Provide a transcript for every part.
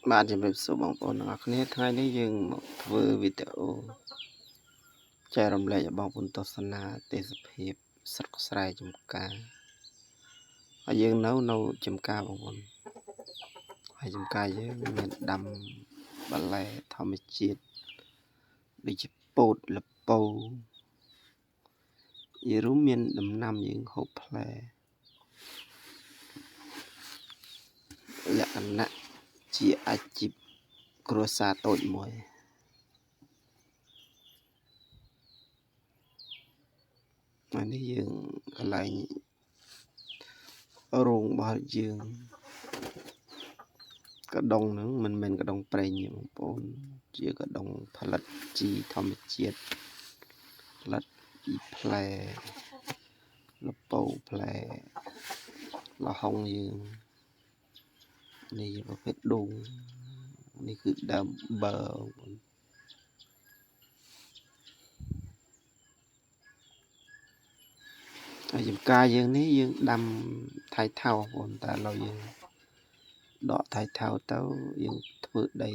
bạnជំរាបសួរបងប្អូនទាំងអស់គ្នាថ្ងៃនេះយើងមកធ្វើវីដេអូចែករំលែកឲ្យបងប្អូនទស្សនាទេសភាពស្រុកស្រែចំការហើយយើងនៅចំការបងប្អូនហើយចំការយើងមានដាំបន្លែធម្មជាតិដូចជាពោតលពៅយីរួមមានដំណាំយើងហូបផ្លែលក្ខណៈជាអាជីពគ្រួសារតូចមួយថ្ងៃនេះយើងកន្លែងរោងរបស់យើងកដុងហ្នឹងមិនមែនកដុងប្រេងទេបងប្អូនជាកដុងផលិតជីធម្មជាតិផលិតពីផ្លែលពៅផ្លែលហុងយើងនេះជាប្រភេទដូងនេះគឺដើមបើហើយចំការយើងនេះយើងដាំថៃថៅបងប្អូនតែឥឡូវយើងដកថៃថៅទៅយើងធ្វើដី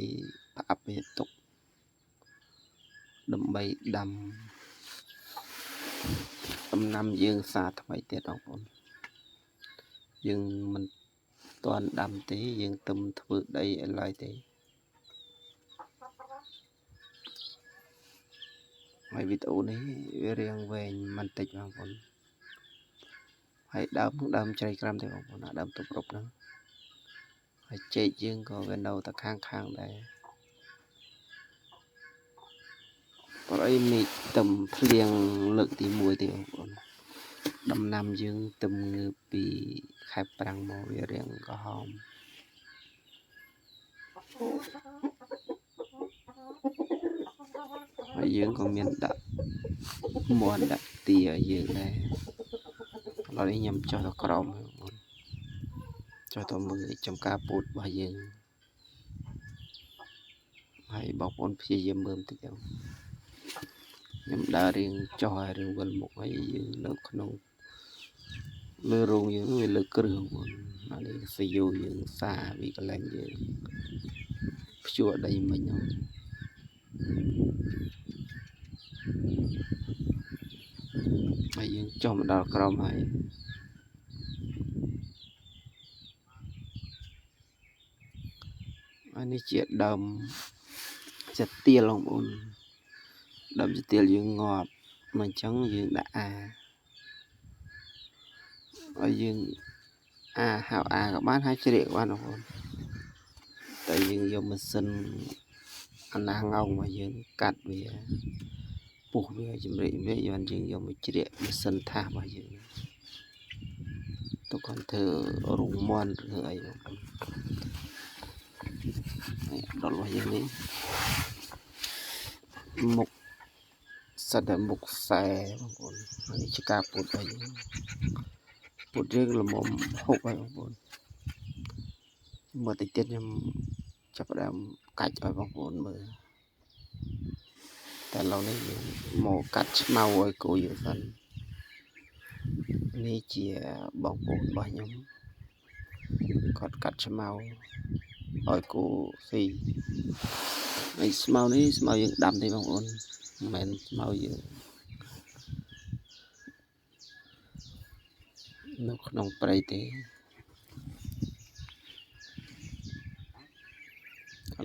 ផ្អាប់វាទុកដើម្បីដាំដំណាំយើងសារថ្មីទៀតបងប្អូនយើងមិនទាន់ដាំទេយើងទៅធ្វើដីឲ្យឡើយទេហើយវីដេអូនេះវារៀងវែងបន្តិចបងប្អូនហើយដើមជ្រៃក្រាំទេបងប្អូនដើមទុបរុបហ្នឹងហើយចេកយើងក៏វានៅតែខាងដែរព្រោះអីមេឃទឹមភ្លៀងលើកទី1ទេបងប្អូនដំណាំយើងទឹមងើបពីខែប្រាំងមកវារៀងក្រហមហើយយើងក៏មានដាក់មាន់ដាក់ទាឲ្យយើងដែរឥឡូវនេះខ្ញុំចុះទៅក្រោមបងប្អូនចុះទៅមើលចំការពោតរបស់យើងហើយបងប្អូនព្យាយាមមើលបន្តិចទៅខ្ញុំដើររៀងចុះឲ្យរៀងវិលមុខហើយយើងនៅក្នុងលើរោងយើងវាលើគ្រឹះបងប្អូននេះសយូយើងសាវីកន្លែងយើងភ្ជួរដីមិញហ្នឹងហើយយើងចុះមកដល់ក្រោមហើយនេះជាដើមចាទៀលបងប្អូនដើមចាទៀលយើងងាប់មកអញ្ចឹងយើងដាក់ហើយយើងហៅក៏បានហើយជ្រៀកក៏បានបងប្អូនតែយើងយកម៉ាស៊ីនអាណាងោងមកយើងកាត់វាពុះវាចម្រិចវាយើងយកមកជ្រៀកម៉ាស៊ីនថាសរបស់យើងទៅគាត់ធ្វើរូងមន់ឬអីបងប្អូនដល់របស់យើងនេះមុខសិតតែមុខខ្សែបងប្អូននេះជាការពុតរបស់យើងពុតយើងល្មមហុកហើយបងប្អូនមើលតិចទៀតខ្ញុំចាប់ផ្ដើមកាច់ឲ្យបងប្អូនមើលតែឥឡូវនេះយើងមកកាត់ឆ្មៅឲ្យគោយើងសិននេះជាបងប្អូនរបស់ខ្ញុំគាត់កាត់ឆ្មៅឲ្យគោស៊ីហើយស្មៅនេះស្មៅយើងដាំទេបងប្អូនមិនមែនស្មៅយើងនៅក្នុងព្រៃទេឥ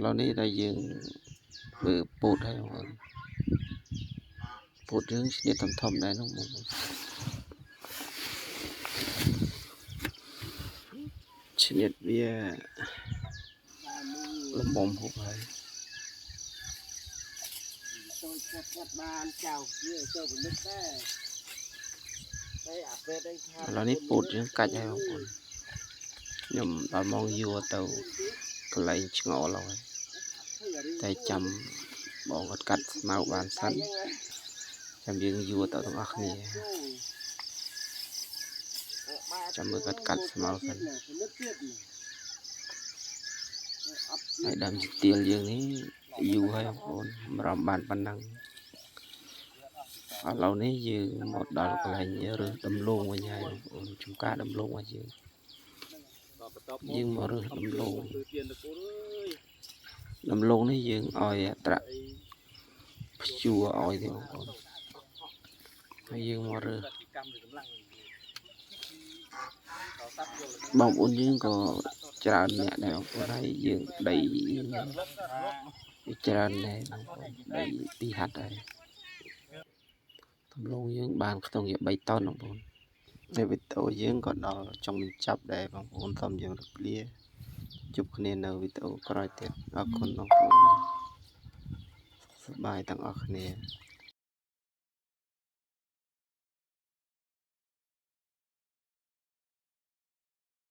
ឡូវនេះដែលយើងធ្វើពោតហើយបងប្អូនពោតយើងឈ្នៀតធំដែរនោះបងប្អូនឈ្នៀតវាល្មមហូបហើយចូលចាប់បានចៅវាចូលពលិតដែរហើយអាពេលđâyឥឡូវនេះពោតយើងកាច់ហើយបងប្អូនខ្ញុំដល់មកយួរទៅកន្លែងឆ្ងល់ហើយតែចាំបងគាត់កាត់ស្មៅបានសិនចាំយើងយួរទៅទាំងអស់គ្នាចាំមើលគាត់កាត់ស្មៅសិនហើយដើមជទៀលយើងនេះយូរហើយបងប្អូនម្រំបានប៉ុណ្ណឹងឥឡូវនេះយើងមកដល់កន្លែងរើសដំឡូងវិញហើយបងប្អូនចំការដំឡូងរបស់យើងមករើសដំឡូង ដំឡូងនេះយើងឲ្យអត្រាព្យួរឲ្យទេបងប្អូនហើយយើងមករើសបងប្អូនយើងក៏ច្រើនអ្នកដែរបងប្អូនហើយយើងដីច្រើនដែរបងប្អូនដី2ហាត់ដែរដំឡូងយើងបានខ្ទង់ជា3តោនបងប្អូនហើយវីដេអូយើងក៏ដល់ចុងបញ្ចប់ដែរបងប្អូនសូមជម្រាបលាជួបគ្នានៅវីដេអូក្រោយទៀតអរគុណបងប្អូនសប្បាយទាំងអស់គ្នា